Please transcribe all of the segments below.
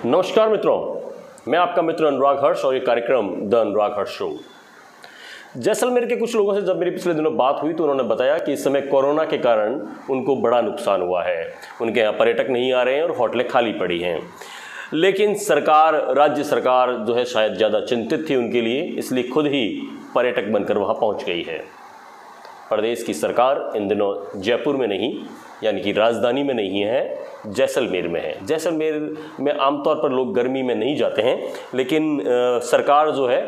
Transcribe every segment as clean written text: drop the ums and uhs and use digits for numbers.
नमस्कार मित्रों, मैं आपका मित्र अनुराग हर्ष और ये कार्यक्रम the Anurag Harsh show. Jaisalmer के कुछ लोगों से जब मेरी पिछले दिनों बात हुई तो उन्होंने बताया कि इस समय कोरोना के कारण उनको बड़ा नुकसान हुआ है। उनके यहाँ पर्यटक नहीं आ रहे हैं और होटलें खाली पड़ी हैं। लेकिन सरकार, राज्य सरकार जो है शायद ज़्यादा चिंतित थी उनके लिए, इसलिए खुद ही पर्यटक बनकर वहाँ पहुँच गई है। प्रदेश की सरकार इन दिनों जयपुर में नहीं, यानी कि राजधानी में नहीं है, जैसलमेर में है। जैसलमेर में आमतौर पर लोग गर्मी में नहीं जाते हैं, लेकिन सरकार जो है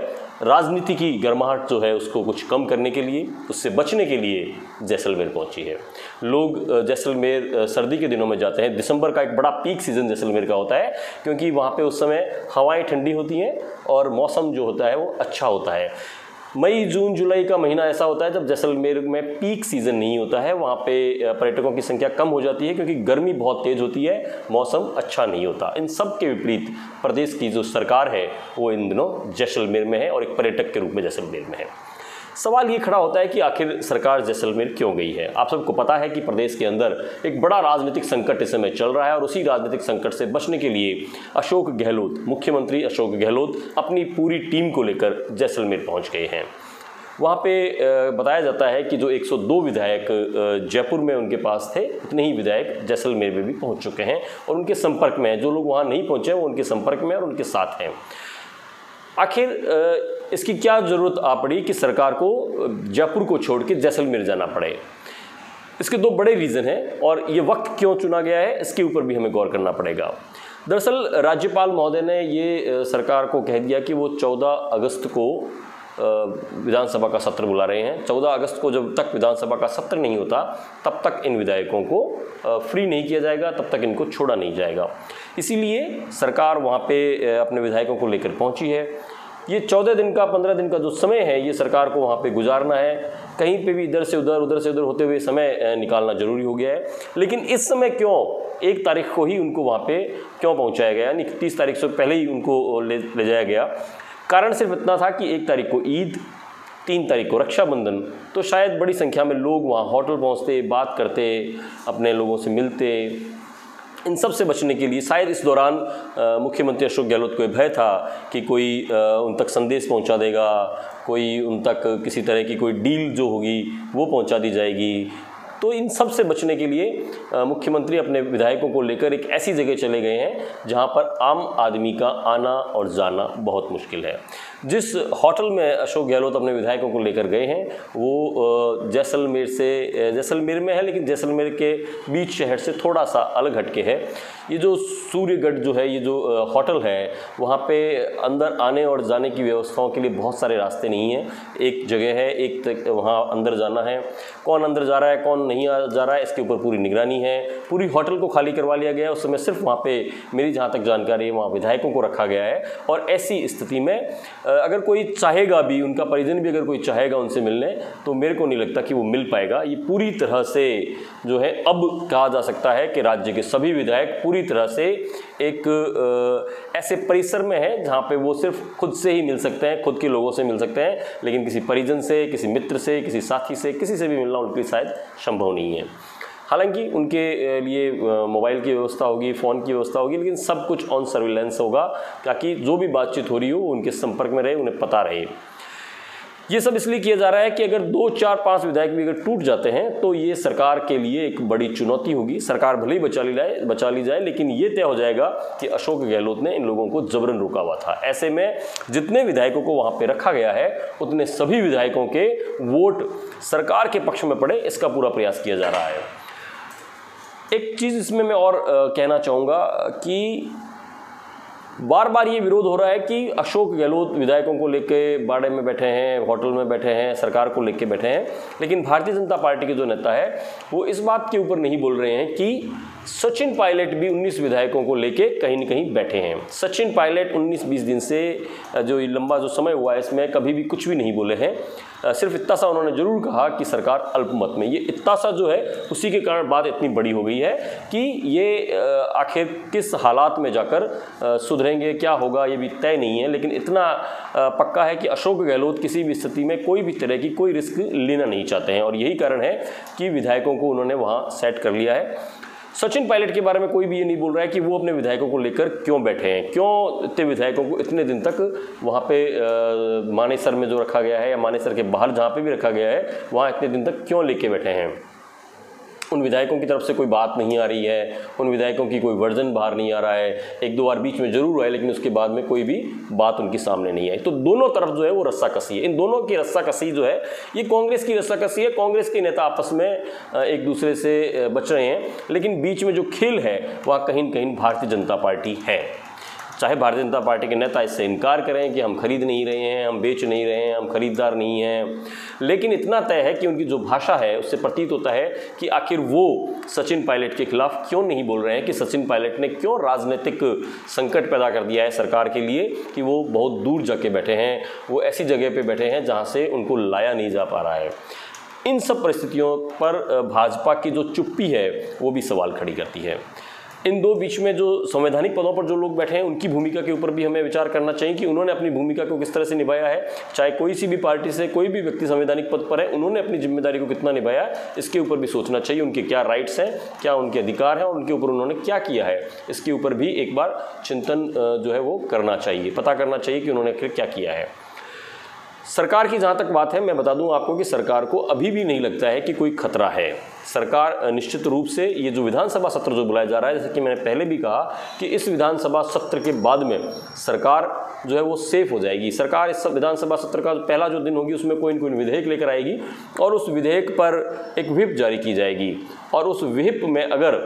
राजनीति की गर्माहट जो है उसको कुछ कम करने के लिए, उससे बचने के लिए जैसलमेर पहुंची है। लोग जैसलमेर सर्दी के दिनों में जाते हैं। दिसंबर का एक बड़ा पीक सीज़न जैसलमेर का होता है, क्योंकि वहाँ पे उस समय हवाएं ठंडी होती हैं और मौसम जो होता है वो अच्छा होता है। मई, जून, जुलाई का महीना ऐसा होता है जब जैसलमेर में पीक सीज़न नहीं होता है। वहाँ पे पर्यटकों की संख्या कम हो जाती है क्योंकि गर्मी बहुत तेज़ होती है, मौसम अच्छा नहीं होता। इन सब के विपरीत प्रदेश की जो सरकार है वो इन दिनों जैसलमेर में है और एक पर्यटक के रूप में जैसलमेर में है। सवाल ये खड़ा होता है कि आखिर सरकार जैसलमेर क्यों गई है। आप सबको पता है कि प्रदेश के अंदर एक बड़ा राजनीतिक संकट इस समय चल रहा है और उसी राजनीतिक संकट से बचने के लिए अशोक गहलोत, मुख्यमंत्री अशोक गहलोत अपनी पूरी टीम को लेकर जैसलमेर पहुंच गए हैं। वहाँ पे बताया जाता है कि जो 102 विधायक जयपुर में उनके पास थे, उतने ही विधायक जैसलमेर में भी पहुँच चुके हैं और उनके संपर्क में हैं। जो लोग वहाँ नहीं पहुँचे वो उनके संपर्क में और उनके साथ हैं। आखिर इसकी क्या ज़रूरत आ पड़ी कि सरकार को जयपुर को छोड़ के जैसलमेर जाना पड़े। इसके दो बड़े रीज़न हैं और ये वक्त क्यों चुना गया है इसके ऊपर भी हमें गौर करना पड़ेगा। दरअसल राज्यपाल महोदय ने ये सरकार को कह दिया कि वो 14 अगस्त को विधानसभा का सत्र बुला रहे हैं। 14 अगस्त को जब तक विधानसभा का सत्र नहीं होता तब तक इन विधायकों को फ्री नहीं किया जाएगा, तब तक इनको छोड़ा नहीं जाएगा। इसीलिए सरकार वहाँ पे अपने विधायकों को लेकर पहुँची है। ये 14 दिन का, 15 दिन का जो समय है ये सरकार को वहाँ पे गुजारना है। कहीं पे भी इधर से उधर होते हुए समय निकालना जरूरी हो गया है। लेकिन इस समय क्यों 1 तारीख को ही उनको वहाँ पे क्यों पहुँचाया गया, यानी 30 तारीख से पहले ही उनको ले जाया गया। कारण सिर्फ इतना था कि 1 तारीख को ईद, 3 तारीख को रक्षाबंधन, तो शायद बड़ी संख्या में लोग वहाँ होटल पहुँचते, बात करते, अपने लोगों से मिलते। इन सब से बचने के लिए शायद इस दौरान मुख्यमंत्री अशोक गहलोत को भय था कि कोई उन तक संदेश पहुंचा देगा, कोई उन तक किसी तरह की कोई डील जो होगी वो पहुंचा दी जाएगी। तो इन सब से बचने के लिए मुख्यमंत्री अपने विधायकों को लेकर एक ऐसी जगह चले गए हैं जहां पर आम आदमी का आना और जाना बहुत मुश्किल है। जिस होटल में अशोक गहलोत अपने विधायकों को लेकर गए हैं वो जैसलमेर में है, लेकिन जैसलमेर के बीच शहर से थोड़ा सा अलग हटके है। ये जो सूर्यगढ़ जो है, ये जो होटल है, वहाँ पे अंदर आने और जाने की व्यवस्थाओं के लिए बहुत सारे रास्ते नहीं हैं। एक जगह है, एक तक वहाँ अंदर जाना है। कौन अंदर जा रहा है, कौन नहीं जा रहा है, इसके ऊपर पूरी निगरानी है। पूरी होटल को खाली करवा लिया गया है। उस समय सिर्फ वहाँ पे, मेरी जहाँ तक जानकारी है, वहाँ विधायकों को रखा गया है। और ऐसी स्थिति में अगर कोई चाहेगा भी, उनका परिजन भी अगर कोई चाहेगा उनसे मिलने, तो मेरे को नहीं लगता कि वो मिल पाएगा। ये पूरी तरह से जो है, अब कहा जा सकता है कि राज्य के सभी विधायक पूरी तरह से एक ऐसे परिसर में हैं जहाँ पे वो सिर्फ खुद से ही मिल सकते हैं, खुद के लोगों से मिल सकते हैं, लेकिन किसी परिजन से, किसी मित्र से, किसी साथी से, किसी से भी मिलना उनके शायद संभव नहीं है। हालांकि उनके लिए मोबाइल की व्यवस्था होगी, फ़ोन की व्यवस्था होगी, लेकिन सब कुछ ऑन सर्विलेंस होगा ताकि जो भी बातचीत हो रही हो वो उनके संपर्क में रहे, उन्हें पता रहे। ये सब इसलिए किया जा रहा है कि अगर 2, 4, 5 विधायक भी अगर टूट जाते हैं तो ये सरकार के लिए एक बड़ी चुनौती होगी। सरकार भले ही बचा ली जाए, लेकिन ये तय हो जाएगा कि अशोक गहलोत ने इन लोगों को जबरन रोका हुआ था। ऐसे में जितने विधायकों को वहाँ पे रखा गया है उतने सभी विधायकों के वोट सरकार के पक्ष में पड़े, इसका पूरा प्रयास किया जा रहा है। एक चीज़ इसमें मैं और कहना चाहूँगा कि बार बार ये विरोध हो रहा है कि अशोक गहलोत विधायकों को लेके बाड़े में बैठे हैं, होटल में बैठे हैं, सरकार को लेके बैठे हैं, लेकिन भारतीय जनता पार्टी के जो नेता है वो इस बात के ऊपर नहीं बोल रहे हैं कि सचिन पायलट भी 19 विधायकों को लेके कहीं न कहीं बैठे हैं। सचिन पायलट 19-20 दिन से जो लंबा जो समय हुआ है इसमें कभी भी कुछ भी नहीं बोले हैं। सिर्फ इतना सा उन्होंने ज़रूर कहा कि सरकार अल्पमत में, ये इतना सा जो है उसी के कारण बात इतनी बड़ी हो गई है कि ये आखिर किस हालात में जाकर सुधरेंगे, क्या होगा ये भी तय नहीं है। लेकिन इतना पक्का है कि अशोक गहलोत किसी भी स्थिति में कोई भी तरह की कोई रिस्क लेना नहीं चाहते हैं और यही कारण है कि विधायकों को उन्होंने वहाँ सेट कर लिया है। सचिन पायलट के बारे में कोई भी ये नहीं बोल रहा है कि वो अपने विधायकों को लेकर क्यों बैठे हैं, क्यों इतने विधायकों को इतने दिन तक वहाँ पे मानेसर में जो रखा गया है या मानेसर के बाहर जहाँ पे भी रखा गया है वहाँ इतने दिन तक क्यों लेके बैठे हैं। उन विधायकों की तरफ से कोई बात नहीं आ रही है, उन विधायकों की कोई वर्जन बाहर नहीं आ रहा है। एक दो बार बीच में जरूर आए लेकिन उसके बाद में कोई भी बात उनके सामने नहीं आई। तो दोनों तरफ जो है वो रस्साकसी है। इन दोनों की रस्साकसी जो है ये कांग्रेस की रस्साकसी है। कांग्रेस के नेता आपस में एक दूसरे से बच रहे हैं, लेकिन बीच में जो खेल है वह कहीं न कहीं भारतीय जनता पार्टी है। चाहे भारतीय जनता पार्टी के नेता इससे इनकार करें कि हम खरीद नहीं रहे हैं, हम बेच नहीं रहे हैं, हम खरीदार नहीं हैं, लेकिन इतना तय है कि उनकी जो भाषा है उससे प्रतीत होता है कि आखिर वो सचिन पायलट के खिलाफ क्यों नहीं बोल रहे हैं, कि सचिन पायलट ने क्यों राजनीतिक संकट पैदा कर दिया है सरकार के लिए कि वो बहुत दूर जाके बैठे हैं, वो ऐसी जगह पे बैठे हैं जहाँ से उनको लाया नहीं जा पा रहा है। इन सब परिस्थितियों पर भाजपा की जो चुप्पी है वो भी सवाल खड़ी करती है। इन दो बीच में जो संवैधानिक पदों पर जो लोग बैठे हैं उनकी भूमिका के ऊपर भी हमें विचार करना चाहिए कि उन्होंने अपनी भूमिका को किस तरह से निभाया है। चाहे कोई सी भी पार्टी से कोई भी व्यक्ति संवैधानिक पद पर है, उन्होंने अपनी जिम्मेदारी को कितना निभाया है इसके ऊपर भी सोचना चाहिए। उनके क्या राइट्स हैं, क्या उनके अधिकार हैं और उनके ऊपर उन्होंने क्या किया है, इसके ऊपर भी एक बार चिंतन जो है वो करना चाहिए, पता करना चाहिए कि उन्होंने क्या किया है। सरकार की जहाँ तक बात है, मैं बता दूं आपको कि सरकार को अभी भी नहीं लगता है कि कोई खतरा है। सरकार निश्चित रूप से ये जो विधानसभा सत्र जो बुलाया जा रहा है, जैसे कि मैंने पहले भी कहा कि इस विधानसभा सत्र के बाद में सरकार जो है वो सेफ हो जाएगी। सरकार इस विधानसभा सत्र का पहला जो दिन होगी उसमें कोई न कोई विधेयक लेकर आएगी और उस विधेयक पर एक व्हिप जारी की जाएगी और उस व्हिप में अगर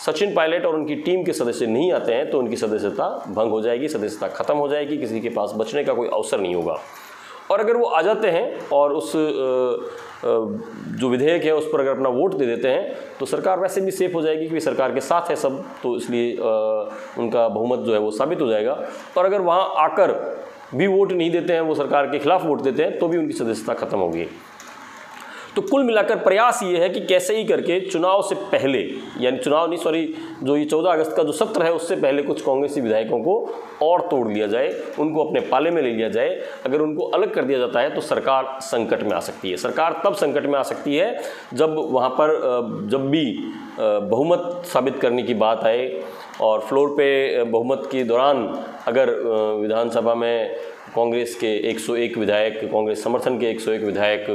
सचिन पायलट और उनकी टीम के सदस्य नहीं आते हैं तो उनकी सदस्यता भंग हो जाएगी, सदस्यता खत्म हो जाएगी, किसी के पास बचने का कोई अवसर नहीं होगा। और अगर वो आ जाते हैं और उस जो विधेयक है उस पर अगर अपना वोट दे देते हैं तो सरकार वैसे भी सेफ हो जाएगी क्योंकि सरकार के साथ है सब, तो इसलिए उनका बहुमत जो है वो साबित हो जाएगा। और अगर वहाँ आकर भी वोट नहीं देते हैं, वो सरकार के खिलाफ वोट देते हैं, तो भी उनकी सदस्यता खत्म होगी। तो कुल मिलाकर प्रयास ये है कि कैसे ही करके चुनाव से पहले, यानी जो ये 14 अगस्त का जो सत्र है उससे पहले कुछ कांग्रेसी विधायकों को और तोड़ लिया जाए, उनको अपने पाले में ले लिया जाए। अगर उनको अलग कर दिया जाता है तो सरकार संकट में आ सकती है। सरकार तब संकट में आ सकती है जब वहाँ पर जब भी बहुमत साबित करने की बात आए और फ्लोर पे बहुमत के दौरान अगर विधानसभा में कांग्रेस के 101 विधायक, कांग्रेस समर्थन के 101 विधायक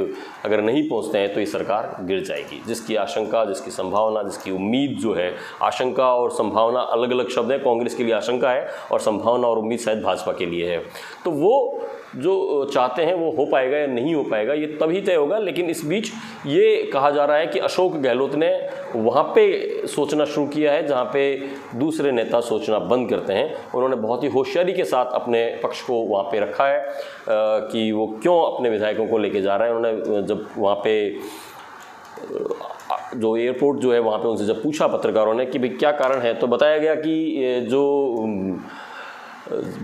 अगर नहीं पहुंचते हैं तो ये सरकार गिर जाएगी। जिसकी आशंका, जिसकी संभावना, जिसकी उम्मीद जो है, आशंका और संभावना अलग अलग शब्द है। कांग्रेस के लिए आशंका है और संभावना और उम्मीद शायद भाजपा के लिए है। तो वो जो चाहते हैं वो हो पाएगा या नहीं हो पाएगा ये तभी तय होगा। लेकिन इस बीच ये कहा जा रहा है कि अशोक गहलोत ने वहाँ पे सोचना शुरू किया है जहाँ पे दूसरे नेता सोचना बंद करते हैं। उन्होंने बहुत ही होशियारी के साथ अपने पक्ष को वहाँ पे रखा है कि वो क्यों अपने विधायकों को लेके जा रहे हैं। उन्होंने जब वहाँ पे जो एयरपोर्ट जो है वहाँ पे उनसे जब पूछा पत्रकारों ने कि भाई क्या कारण है, तो बताया गया कि जो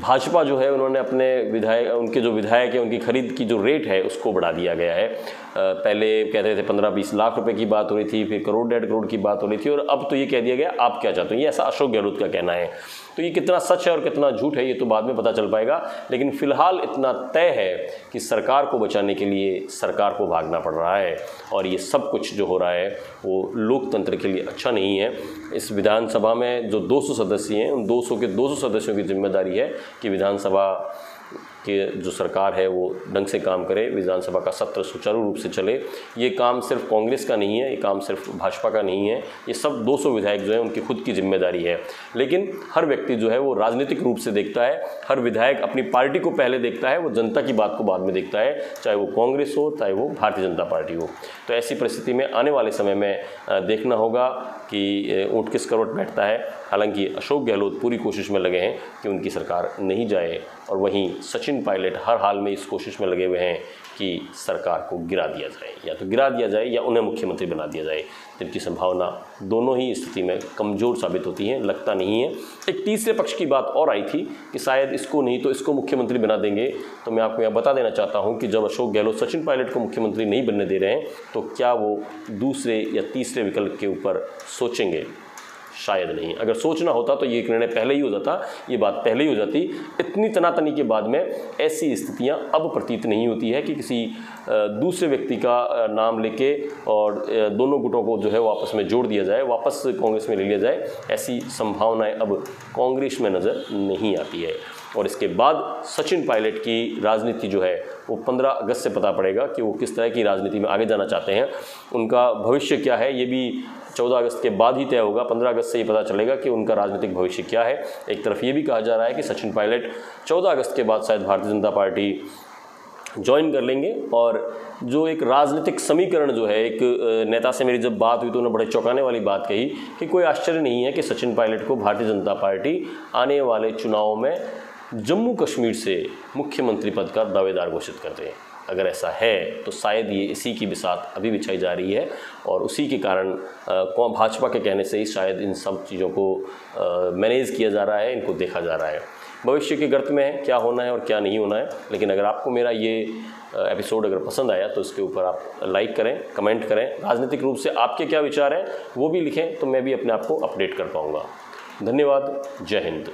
भाजपा जो है उन्होंने अपने उनके जो विधायक है उनकी खरीद की जो रेट है उसको बढ़ा दिया गया है। पहले कहते थे 15-20 लाख रुपए की बात हो रही थी, फिर करोड़ 1.5 करोड़ की बात हो रही थी और अब तो ये कह दिया गया आप क्या चाहते हो। ये ऐसा अशोक गहलोत का कहना है। तो ये कितना सच है और कितना झूठ है ये तो बाद में पता चल पाएगा। लेकिन फिलहाल इतना तय है कि सरकार को बचाने के लिए सरकार को भागना पड़ रहा है और ये सब कुछ जो हो रहा है वो लोकतंत्र के लिए अच्छा नहीं है। इस विधानसभा में जो 200 सदस्य हैं उन 200 के 200 सदस्यों की जिम्मेदारी है कि विधानसभा कि जो सरकार है वो ढंग से काम करे, विधानसभा का सत्र सुचारू रूप से चले। ये काम सिर्फ कांग्रेस का नहीं है, ये काम सिर्फ भाजपा का नहीं है, ये सब 200 विधायक जो है उनकी खुद की जिम्मेदारी है। लेकिन हर व्यक्ति जो है वो राजनीतिक रूप से देखता है, हर विधायक अपनी पार्टी को पहले देखता है, वो जनता की बात को बाद में देखता है, चाहे वो कांग्रेस हो चाहे वो भारतीय जनता पार्टी हो। तो ऐसी परिस्थिति में आने वाले समय में देखना होगा कि ऊँट किस करवट बैठता है। हालांकि अशोक गहलोत पूरी कोशिश में लगे हैं कि उनकी सरकार नहीं जाए और वहीं सचिन पायलट हर हाल में इस कोशिश में लगे हुए हैं कि सरकार को गिरा दिया जाए, या तो गिरा दिया जाए या उन्हें मुख्यमंत्री बना दिया जाए, जिनकी संभावना दोनों ही स्थिति में कमज़ोर साबित होती है, लगता नहीं है। एक तीसरे पक्ष की बात और आई थी कि शायद इसको नहीं तो इसको मुख्यमंत्री बना देंगे। तो मैं आपको यहाँ बता देना चाहता हूँ कि जब अशोक गहलोत सचिन पायलट को मुख्यमंत्री नहीं बनने दे रहे हैं तो क्या वो दूसरे या तीसरे विकल्प के ऊपर सोचेंगे। शायद नहीं। अगर सोचना होता तो ये निर्णय पहले ही हो जाता, ये बात पहले ही हो जाती। इतनी तनातनी के बाद में ऐसी स्थितियां अब प्रतीत नहीं होती है कि किसी दूसरे व्यक्ति का नाम लेके और दोनों गुटों को जो है वो आपस में जोड़ दिया जाए, वापस कांग्रेस में ले लिया जाए। ऐसी संभावनाएं अब कांग्रेस में नज़र नहीं आती है। और इसके बाद सचिन पायलट की राजनीति जो है वो 15 अगस्त से पता पड़ेगा कि वो किस तरह की राजनीति में आगे जाना चाहते हैं, उनका भविष्य क्या है। ये भी 14 अगस्त के बाद ही तय होगा। 15 अगस्त से ये पता चलेगा कि उनका राजनीतिक भविष्य क्या है। एक तरफ ये भी कहा जा रहा है कि सचिन पायलट 14 अगस्त के बाद शायद भारतीय जनता पार्टी ज्वाइन कर लेंगे। और जो एक राजनीतिक समीकरण जो है, एक नेता से मेरी जब बात हुई तो उन्होंने बड़े चौंकाने वाली बात कही कि कोई आश्चर्य नहीं है कि सचिन पायलट को भारतीय जनता पार्टी आने वाले चुनाव में जम्मू कश्मीर से मुख्यमंत्री पद का दावेदार घोषित कर दे। अगर ऐसा है तो शायद ये इसी की बिसात अभी बिछाई जा रही है और उसी के कारण भाजपा के कहने से ही शायद इन सब चीज़ों को मैनेज किया जा रहा है, इनको देखा जा रहा है। भविष्य के गर्त में है क्या होना है और क्या नहीं होना है। लेकिन अगर आपको मेरा ये एपिसोड अगर पसंद आया तो इसके ऊपर आप लाइक करें, कमेंट करें, राजनीतिक रूप से आपके क्या विचार हैं वो भी लिखें, तो मैं भी अपने आप को अपडेट कर पाऊँगा। धन्यवाद। जय हिंद।